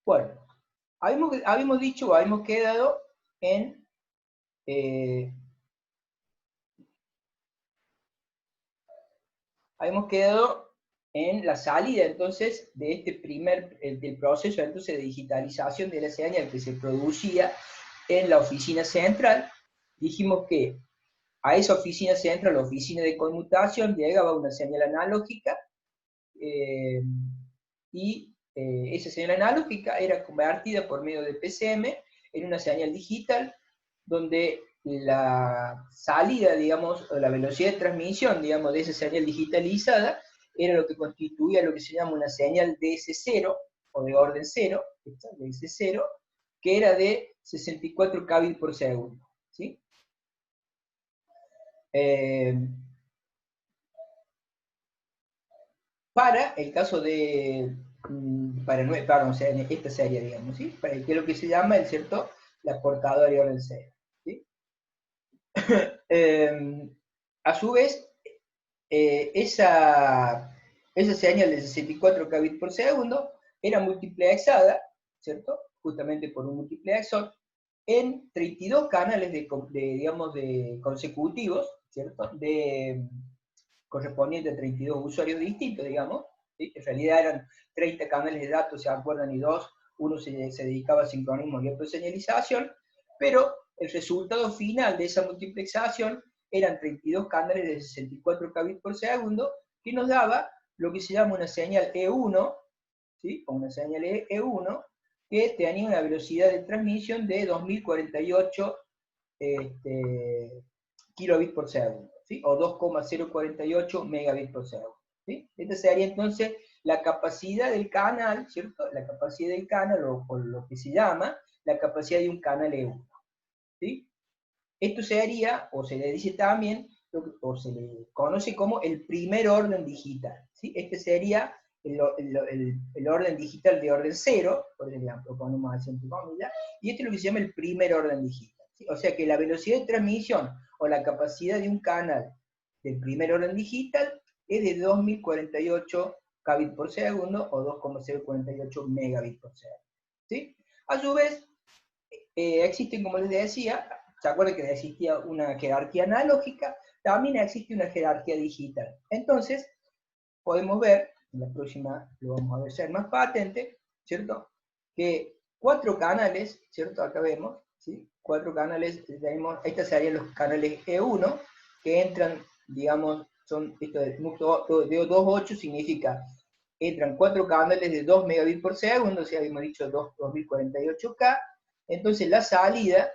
Bueno, habíamos dicho, habíamos quedado en... habíamos quedado en la salida, entonces, de este del proceso, entonces, de digitalización de la señal que se producía en la oficina central. Dijimos que a esa oficina central, la oficina de conmutación, llegaba una señal analógica, y esa señal analógica era convertida por medio de PCM en una señal digital, donde la salida, digamos, o la velocidad de transmisión, digamos, de esa señal digitalizada, era lo que constituía lo que se llama una señal DS0, o de orden 0, DS0, que era de 64 kbps por segundo, ¿sí? Para el caso de, o sea, en esta serie, digamos, ¿sí? Para que es lo que se llama, el cierto, la portadora de orden 0, ¿sí? A su vez, esa señal de 64 kbps por segundo era multiplexada, ¿cierto? Justamente por un multiplexor, en 32 canales digamos, de consecutivos, ¿cierto? Correspondiente a 32 usuarios distintos, digamos, ¿sí? En realidad eran 30 canales de datos, se acuerdan, y uno se dedicaba a sincronismo y otro a señalización, pero el resultado final de esa multiplexación eran 32 canales de 64 kbps por segundo, que nos daba lo que se llama una señal E1, ¿sí? O una señal E1, que tenía una velocidad de transmisión de 2048 kilobits por segundo, ¿sí? O 2,048 megabits por segundo, ¿sí? Esta sería entonces la capacidad del canal, ¿cierto? La capacidad del canal, o lo que se llama la capacidad de un canal E1, ¿sí? Esto sería, o se le dice también, o se le conoce como el primer orden digital, ¿sí? Este sería el orden digital de orden 0, por ejemplo, lo ponemos así entre comillas, y este es lo que se llama el primer orden digital, ¿sí? O sea que la velocidad de transmisión o la capacidad de un canal del primer orden digital es de 2048 kbps por segundo o 2,048 megabits por segundo, ¿sí? A su vez, existen, como les decía, ¿se acuerdan que existía una jerarquía analógica? También existe una jerarquía digital. Entonces, podemos ver, en la próxima lo vamos a ver ser más patente, ¿cierto? Que 4 canales, ¿cierto? Acá vemos, ¿sí? 4 canales, tenemos, estos serían los canales E1, que entran, digamos, son, esto de 2.8 significa, entran 4 canales de 2 megabits por segundo, o sea, habíamos dicho 2048K, entonces la salida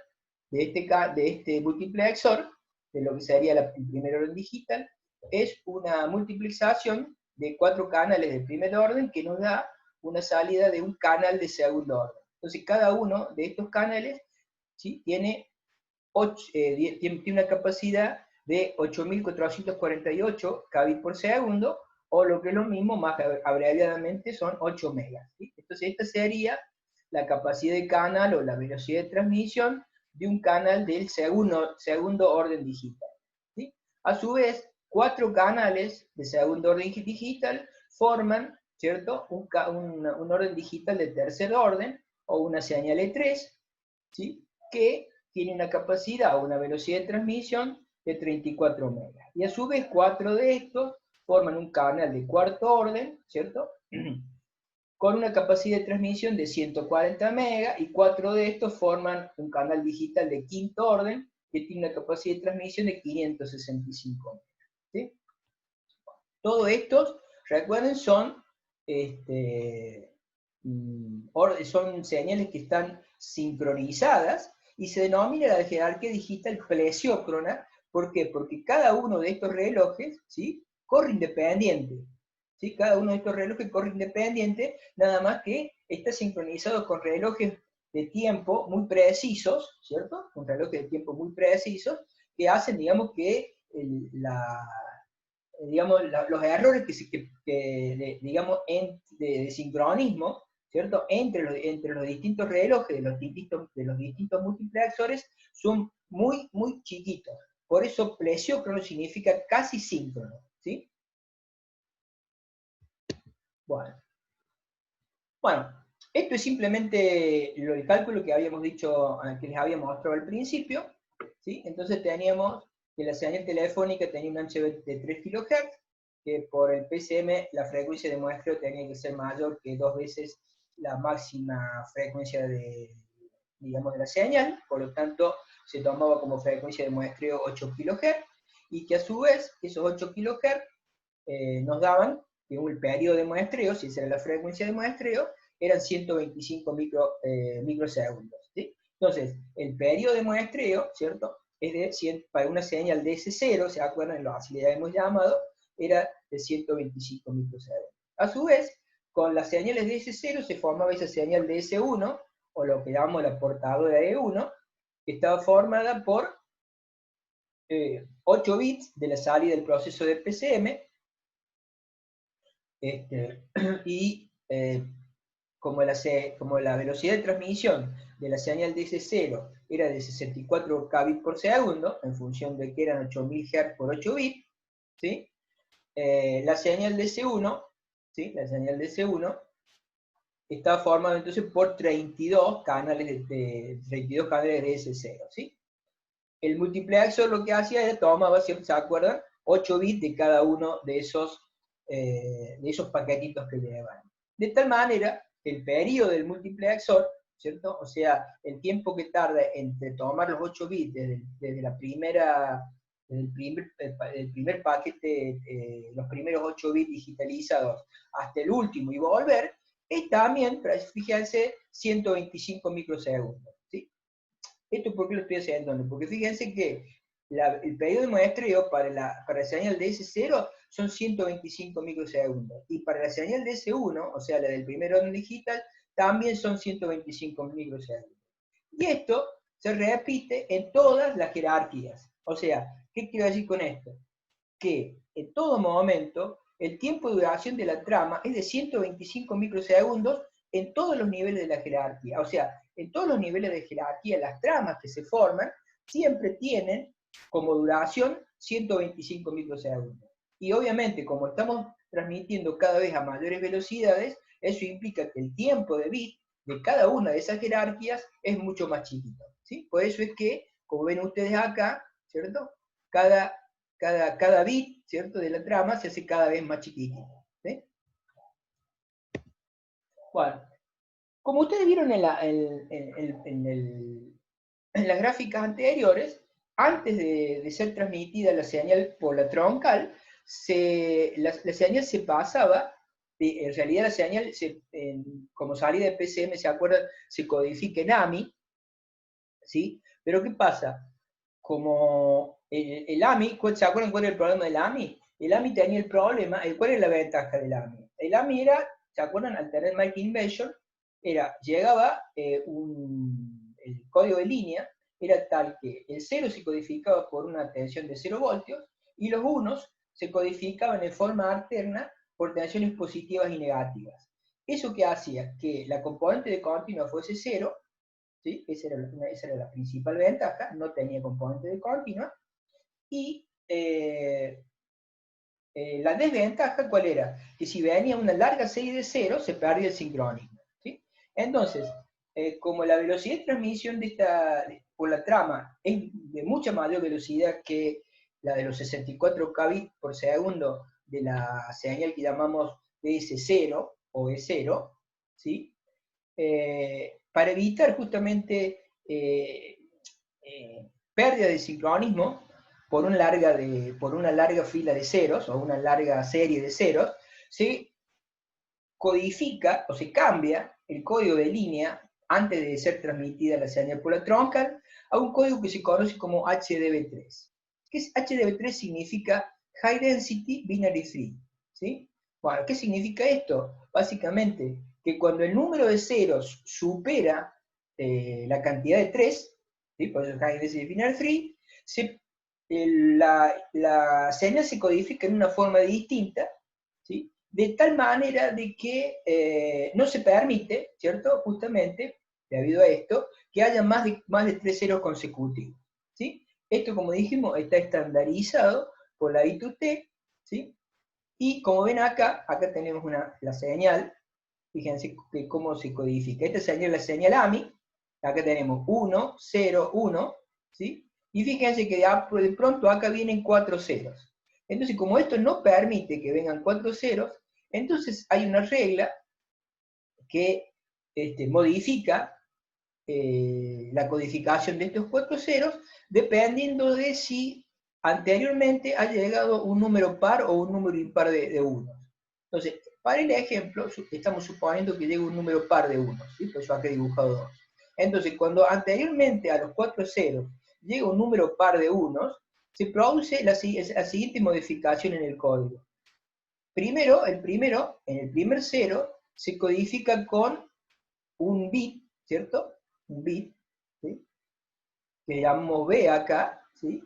de este multiplexor, de lo que sería el primer orden digital, es una multiplexación de 4 canales de primer orden que nos da una salida de un canal de segundo orden. Entonces cada uno de estos canales, ¿sí? tiene una capacidad de 8.448 kbps por segundo, o lo que es lo mismo, más abreviadamente, son 8 megas. ¿sí? Entonces esta sería la capacidad de canal o la velocidad de transmisión de un canal del segundo orden digital. ¿sí? A su vez, 4 canales de segundo orden digital forman, ¿cierto?, un orden digital de tercer orden, o una señal E3, ¿sí?, que tiene una capacidad o una velocidad de transmisión de 34 megas. Y a su vez, 4 de estos forman un canal de cuarto orden, ¿cierto?, con una capacidad de transmisión de 140 megas, y 4 de estos forman un canal digital de quinto orden, que tiene una capacidad de transmisión de 565 megas. ¿sí? Todos estos, recuerden, son son señales que están sincronizadas, y se denomina la jerarquía digital plesiócrona. ¿Por qué? Porque cada uno de estos relojes, ¿sí?, corre independiente. ¿sí? Cada uno de estos relojes corre independiente, nada más que está sincronizado con relojes de tiempo muy precisos, ¿cierto? Con relojes de tiempo muy precisos, que hacen, digamos, que los errores digamos, de sincronismo, ¿cierto?, entre los distintos relojes de los distintos multiplexores son muy, muy chiquitos. Por eso plesiócrono significa casi síncrono, ¿sí? Bueno, Esto es simplemente el cálculo que habíamos dicho, que les había mostrado al principio, ¿sí? Entonces teníamos que la señal telefónica tenía un ancho de 3 kHz, que por el PCM la frecuencia de muestreo tenía que ser mayor que 2 veces la máxima frecuencia de, digamos, de la señal, por lo tanto se tomaba como frecuencia de muestreo 8 kHz, y que a su vez esos 8 kHz nos daban que el periodo de muestreo, si esa era la frecuencia de muestreo, eran 125 microsegundos. ¿Sí? Entonces, el periodo de muestreo, ¿cierto? Es de 100, para una señal DS0, ¿se acuerdan? Así le hemos llamado, era de 125 microsegundos. A su vez, con las señales DS0 se formaba esa señal DS1, o lo que llamamos la portadora E1, que estaba formada por 8 bits de la salida del proceso de PCM, y como la velocidad de transmisión de la señal DS0 era de 64 kbits por segundo, en función de que eran 8000 Hz por 8 bits, ¿sí? La señal DS1, ¿sí? La señal DS1 estaba formada entonces por 32 canales de 32 canales de DS0, ¿sí? El multiplexor lo que hacía era tomaba, ¿se acuerdan? 8 bits de cada uno de esos paquetitos que llevan. De tal manera que el periodo del multiplexor, ¿cierto? O sea, el tiempo que tarda entre tomar los 8 bits desde la primera, desde el primer paquete, los primeros 8 bits digitalizados, hasta el último y volver, es también, fíjense, 125 microsegundos. ¿Sí? ¿Esto por qué lo estoy haciendo? Porque fíjense que el periodo de muestreo para la señal DS0 son 125 microsegundos. Y para la señal DS1, o sea, la del primer orden digital, también son 125 microsegundos. Y esto se repite en todas las jerarquías. O sea, ¿qué quiero decir con esto? Que en todo momento el tiempo de duración de la trama es de 125 microsegundos en todos los niveles de la jerarquía. O sea, en todos los niveles de jerarquía, las tramas que se forman siempre tienen como duración 125 microsegundos. Y obviamente, como estamos transmitiendo cada vez a mayores velocidades, eso implica que el tiempo de bit de cada una de esas jerarquías es mucho más chiquito. ¿Sí? Por eso es que, como ven ustedes acá, ¿cierto? Cada bit, ¿cierto?, de la trama se hace cada vez más chiquitito. ¿Sí? Bueno, como ustedes vieron en las gráficas anteriores, antes de ser transmitida la señal por la troncal, la señal se pasaba, en realidad la señal, como salida de PCM, ¿se acuerdan? Se codifica en AMI, ¿sí? Pero ¿qué pasa? Como el AMI, ¿se acuerdan cuál era el problema del AMI? El AMI tenía el problema, ¿cuál es la ventaja del AMI? El AMI era, ¿se acuerdan? Al tener Mike Invasion, llegaba el código de línea, era tal que el 0 se codificaba por una tensión de 0 voltios, y los unos se codificaban en forma alterna por tensiones positivas y negativas. ¿Eso qué hacía? Que la componente de continua fuese 0, ¿sí? Esa era la principal ventaja, no tenía componente de continua. Y la desventaja, ¿cuál era? Que si venía una larga serie de ceros, se perdía el sincronismo. ¿Sí? Entonces, como la velocidad de transmisión por la trama es de mucha mayor velocidad que la de los 64 kbits por segundo de la señal que llamamos DS0 o E0, ¿sí? Para evitar justamente pérdida de sincronismo por una larga fila de ceros o una larga serie de ceros, se codifica o se cambia el código de línea antes de ser transmitida la señal por la troncal a un código que se conoce como HDB3. ¿Qué es HDB3? Significa High Density Binary Tree. ¿Sí? Bueno, ¿qué significa esto? Básicamente que cuando el número de ceros supera la cantidad de 3, ¿sí? Por eso High Density Binary Tree, la señal se codifica en una forma distinta, ¿sí? De tal manera de que no se permite, ¿cierto? Justamente, debido a esto, que haya más de 3 ceros consecutivos, ¿sí? Esto, como dijimos, está estandarizado por la I2T, ¿sí? Y como ven acá tenemos la señal fíjense que cómo se codifica. Esta sería la señal AMI, acá tenemos 1, 0, 1, ¿sí? Y fíjense que de pronto acá vienen 4 ceros. Entonces, como esto no permite que vengan 4 ceros, entonces hay una regla que modifica la codificación de estos 4 ceros, dependiendo de si anteriormente ha llegado un número par o un número impar de unos. Entonces, para el ejemplo, estamos suponiendo que llega un número par de unos, ¿sí? Por eso acá he dibujado 2. Entonces, cuando anteriormente a los 4 ceros llega un número par de unos, se produce la siguiente modificación en el código. Primero, en el primer cero, se codifica con un bit, ¿cierto? Un bit, ¿sí? Que llamamos B acá, ¿sí?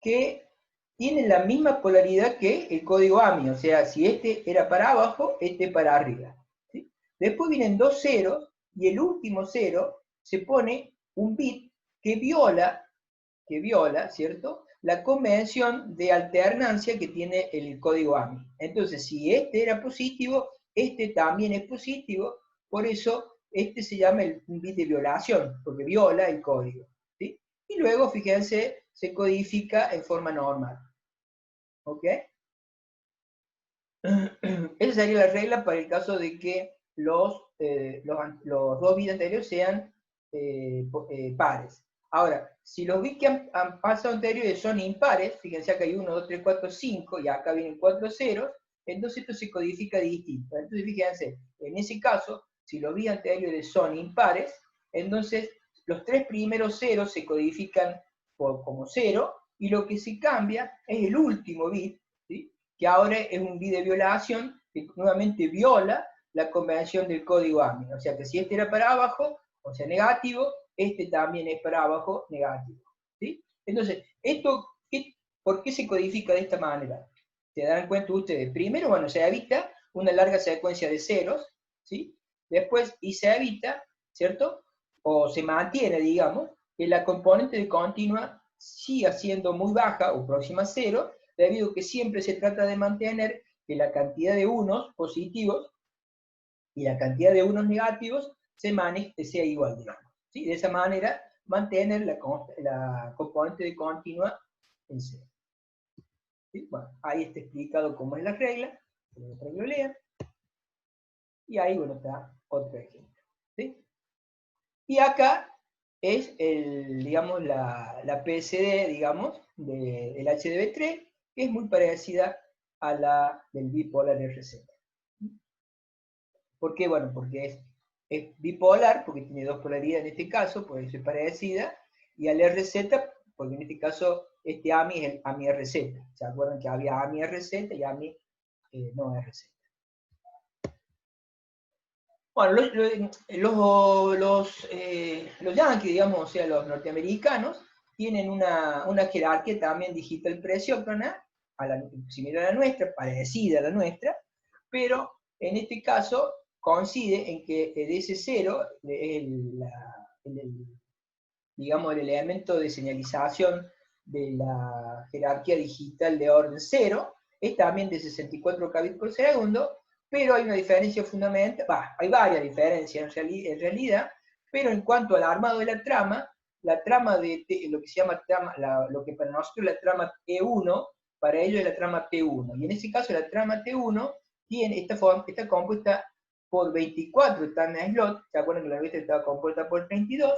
Que tiene la misma polaridad que el código AMI, o sea, si este era para abajo, este para arriba, ¿sí? Después vienen 2 ceros, y el último cero se pone un bit que viola, ¿cierto?, la convención de alternancia que tiene el código AMI. Entonces, si este era positivo, este también es positivo, por eso este se llama un bit de violación, porque viola el código, ¿sí? Y luego, fíjense, se codifica en forma normal. ¿Ok? Esa sería la regla para el caso de que los 2 bits anteriores sean pares. Ahora, si los bits que han pasado anteriores son impares, fíjense acá hay 1, 2, 3, 4, 5, y acá vienen 4 ceros, entonces esto se codifica distinto. Entonces fíjense, en ese caso, si los bits anteriores son impares, entonces los 3 primeros ceros se codifican como 0, y lo que se cambia es el último bit, ¿sí?, que ahora es un bit de violación, que nuevamente viola la convención del código AMI. O sea que si este era para abajo, o sea negativo, este también es para abajo negativo. ¿Sí? Entonces, ¿por qué se codifica de esta manera? ¿Se dan cuenta ustedes? Primero, bueno, se evita una larga secuencia de ceros, ¿sí? Después, y se evita, ¿cierto?, o se mantiene, digamos, que la componente de continua siga siendo muy baja o próxima a cero, debido a que siempre se trata de mantener que la cantidad de unos positivos y la cantidad de unos negativos sea igual, digamos. ¿Sí? De esa manera, mantener la componente de continua en cero. ¿Sí? Bueno, ahí está explicado cómo es la regla, para que lo lean. Y ahí, bueno, está otro ejemplo. ¿Sí? Y acá es digamos, la PSD, digamos, del HDB3, que es muy parecida a la del bipolar RZ. ¿Por qué? Bueno, porque es bipolar, porque tiene 2 polaridades en este caso, por eso es parecida, y al RZ, porque en este caso este AMI es el AMI RZ. ¿Se acuerdan que había AMI RZ y AMI no RZ? Bueno, los yankees, digamos, o sea, los norteamericanos, tienen una jerarquía también digital presiócrona, similar a la nuestra, parecida a la nuestra, pero en este caso coincide en que el S0 es digamos, el elemento de señalización de la jerarquía digital de orden 0, es también de 64 kbps por segundo, pero hay una diferencia fundamental, hay varias diferencias en realidad, pero en cuanto al armado de la trama de lo que se llama lo que para nosotros es la trama T1, para ellos es la trama T1, y en ese caso la trama T1 está compuesta por 24 time slots, ¿se acuerdan que la nuestra estaba compuesta por 32?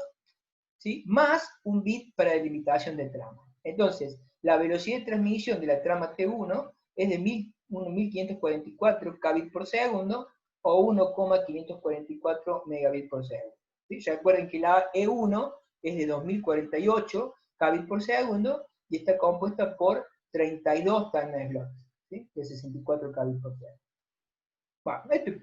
¿Sí? Más un bit para delimitación de trama. Entonces, la velocidad de transmisión de la trama T1 es de 1544 kbps por segundo o 1,544 megabits por segundo. ¿Sí? Ya recuerden que la E1 es de 2048 kbps por segundo y está compuesta por 32 time slots, ¿sí?, de 64 kbps por segundo. Bueno, esto es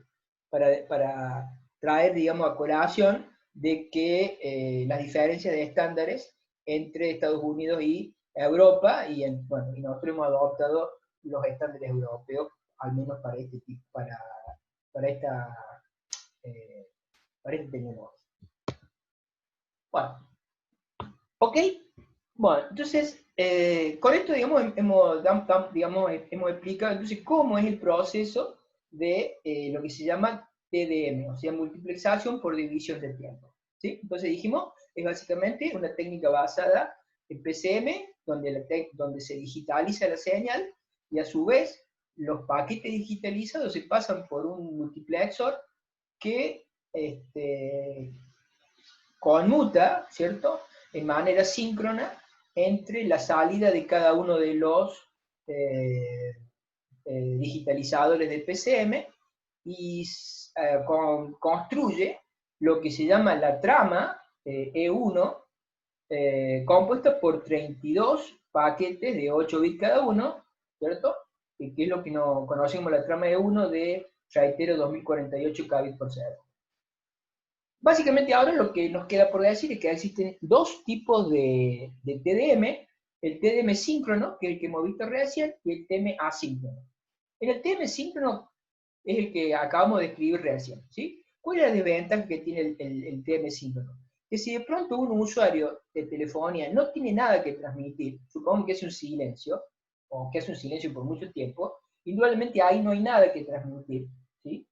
para traer, digamos, a colación de que las diferencias de estándares entre Estados Unidos y Europa, y nosotros hemos adoptado los estándares europeos, al menos para este tipo, para este tecnología. Bueno, ¿ok? Bueno, entonces, con esto, digamos, hemos explicado entonces cómo es el proceso de lo que se llama TDM, o sea, multiplexación por división de tiempo. ¿Sí? Entonces dijimos, es básicamente una técnica basada en PCM, donde se digitaliza la señal, y a su vez los paquetes digitalizados se pasan por un multiplexor que conmuta, ¿cierto?, en manera síncrona entre la salida de cada uno de los digitalizadores del PCM y construye lo que se llama la trama E1, compuesta por 32 paquetes de 8 bits cada uno, ¿cierto? Que es lo que conocemos como la trama E1 de, reitero, 2048 kbps por segundo. Básicamente ahora lo que nos queda por decir es que existen dos tipos de TDM, el TDM síncrono, que es el que hemos visto recién, y el TDM asíncrono. En el TDM síncrono es el que acabamos de escribir recién, ¿sí? ¿Cuál es la desventaja que tiene el TDM síncrono? Que si de pronto un usuario de telefonía no tiene nada que transmitir, supongamos que es un silencio, o que es un silencio por mucho tiempo, indudablemente ahí no hay nada que transmitir, ¿sí?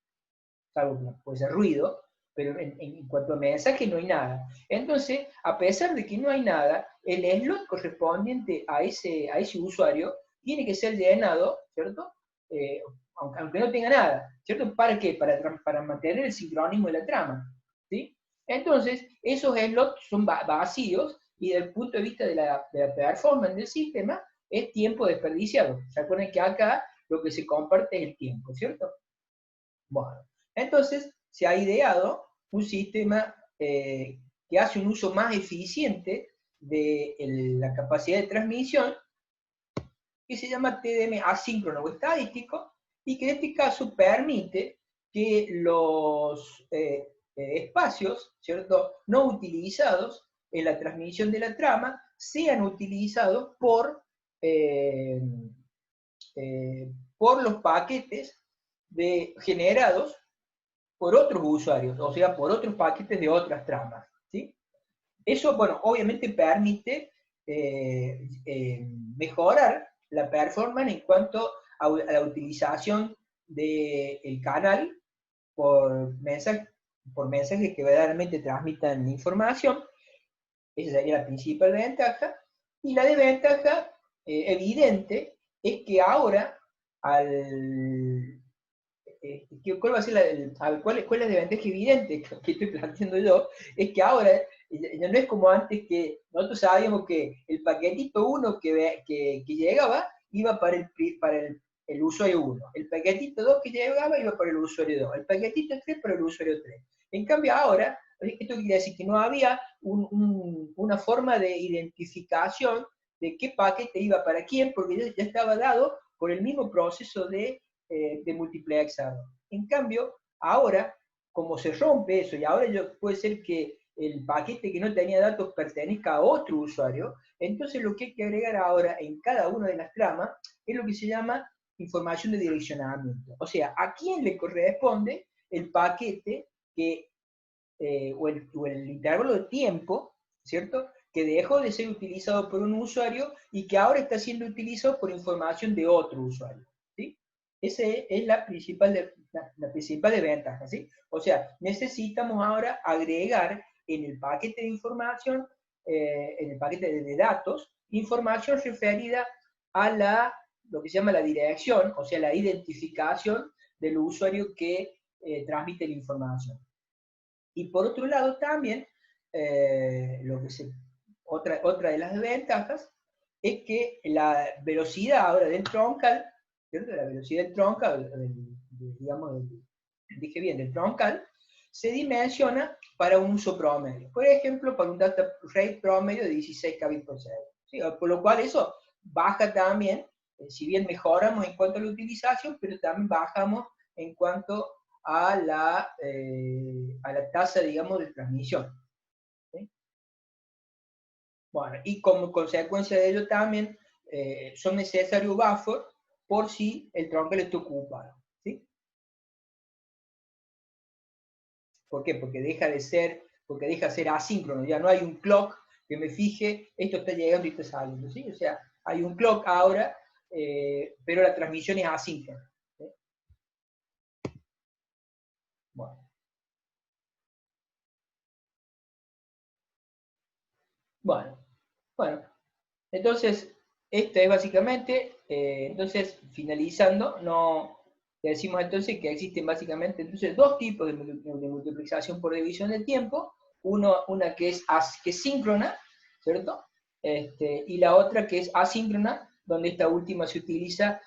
Salvo que puede ser ruido, pero en cuanto a mensaje no hay nada. Entonces, a pesar de que no hay nada, el slot correspondiente a ese usuario tiene que ser llenado, ¿cierto? Aunque no tenga nada, ¿cierto? ¿Para qué? Para mantener el sincronismo de la trama, ¿sí? Entonces, esos slots son vacíos y desde el punto de vista de la performance del sistema, es tiempo desperdiciado. ¿Se acuerdan que acá lo que se comparte es el tiempo, ¿cierto? Bueno, entonces se ha ideado un sistema que hace un uso más eficiente de la capacidad de transmisión, que se llama TDM asíncrono o estadístico, y que en este caso permite que los espacios, ¿cierto?, no utilizados en la transmisión de la trama sean utilizados eh, por los paquetes generados por otros usuarios, o sea, por otros paquetes de otras tramas, ¿sí? Eso, bueno, obviamente permite mejorar la performance en cuanto a la utilización del canal por mensajes que verdaderamente transmitan información. Esa sería la principal ventaja. Y la desventaja evidente es que ahora, ¿cuál va a ser cuál es la desventaja evidente que estoy planteando yo? Es que ahora ya no es como antes, que nosotros sabíamos que el paquetito 1 que llegaba iba para el usuario 1, el paquetito 2 que llegaba iba para el usuario 2, el paquetito 3 para el usuario 3. En cambio ahora, esto quiere decir que no había una forma de identificación de qué paquete iba para quién, porque ya estaba dado por el mismo proceso de multiplexado. En cambio, ahora, como se rompe eso, y ahora puede ser que el paquete que no tenía datos pertenezca a otro usuario, entonces lo que hay que agregar ahora en cada una de las tramas es lo que se llama información de direccionamiento. O sea, a quién le corresponde el paquete o el intervalo de tiempo, ¿cierto?, que dejó de ser utilizado por un usuario y que ahora está siendo utilizado por información de otro usuario, ¿sí? Esa es la principal desventaja, ¿sí? O sea, necesitamos ahora agregar en el paquete de información, en el paquete de datos, información referida a lo que se llama la dirección, o sea, la identificación del usuario que transmite la información. Y por otro lado también, otra de las ventajas es que la velocidad ahora del troncal, ¿cierto?, la velocidad del troncal, dije bien, del troncal, se dimensiona para un uso promedio. Por ejemplo, para un data rate promedio de 16 kbps por segundo. ¿Sí? Por lo cual eso baja también, si bien mejoramos en cuanto a la utilización, pero también bajamos en cuanto a la tasa, digamos, de transmisión. ¿Sí? Bueno, y como consecuencia de ello también son necesarios buffers por si el troncal está ocupado. ¿Sí? ¿Por qué? Porque deja de ser asíncrono, ya no hay un clock que me fije, esto está llegando y está saliendo, ¿sí? O sea, hay un clock ahora, pero la transmisión es asíncrona. ¿Sí? Bueno, entonces, esto es básicamente, entonces, finalizando, decimos entonces que existen básicamente entonces, dos tipos de multiplicación por división de tiempo, una que es síncrona, ¿cierto? Y la otra que es asíncrona, donde esta última se utiliza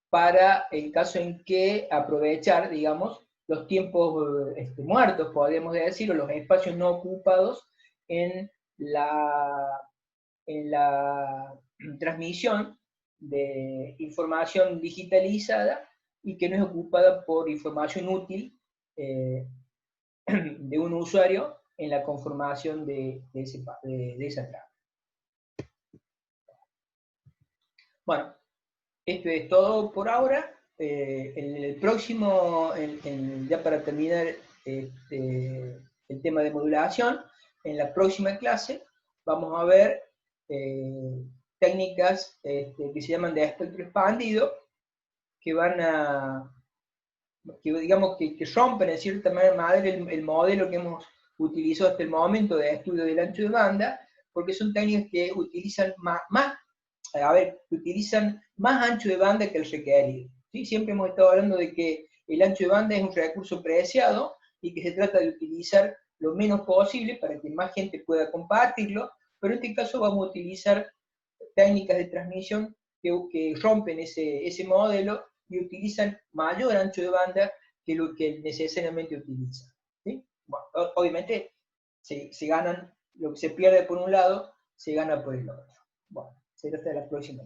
para el caso en que aprovechar, digamos, los tiempos muertos, podríamos decir, o los espacios no ocupados en la transmisión de información digitalizada y que no es ocupada por información útil de un usuario en la conformación de esa trama. Bueno, esto es todo por ahora. En el próximo, ya para terminar el tema de modulación, en la próxima clase vamos a ver técnicas que se llaman de espectro expandido, que van a, digamos, que rompen en cierta manera el modelo que hemos utilizado hasta el momento de estudio del ancho de banda, porque son técnicas que utilizan utilizan más ancho de banda que el requerido. ¿Sí? Siempre hemos estado hablando de que el ancho de banda es un recurso preciado y que se trata de utilizar lo menos posible para que más gente pueda compartirlo, pero en este caso vamos a utilizar técnicas de transmisión que rompen ese modelo y utilizan mayor ancho de banda que lo que necesariamente utilizan. ¿Sí? Bueno, obviamente se ganan, lo que se pierde por un lado, se gana por el otro. Bueno, será hasta la próxima.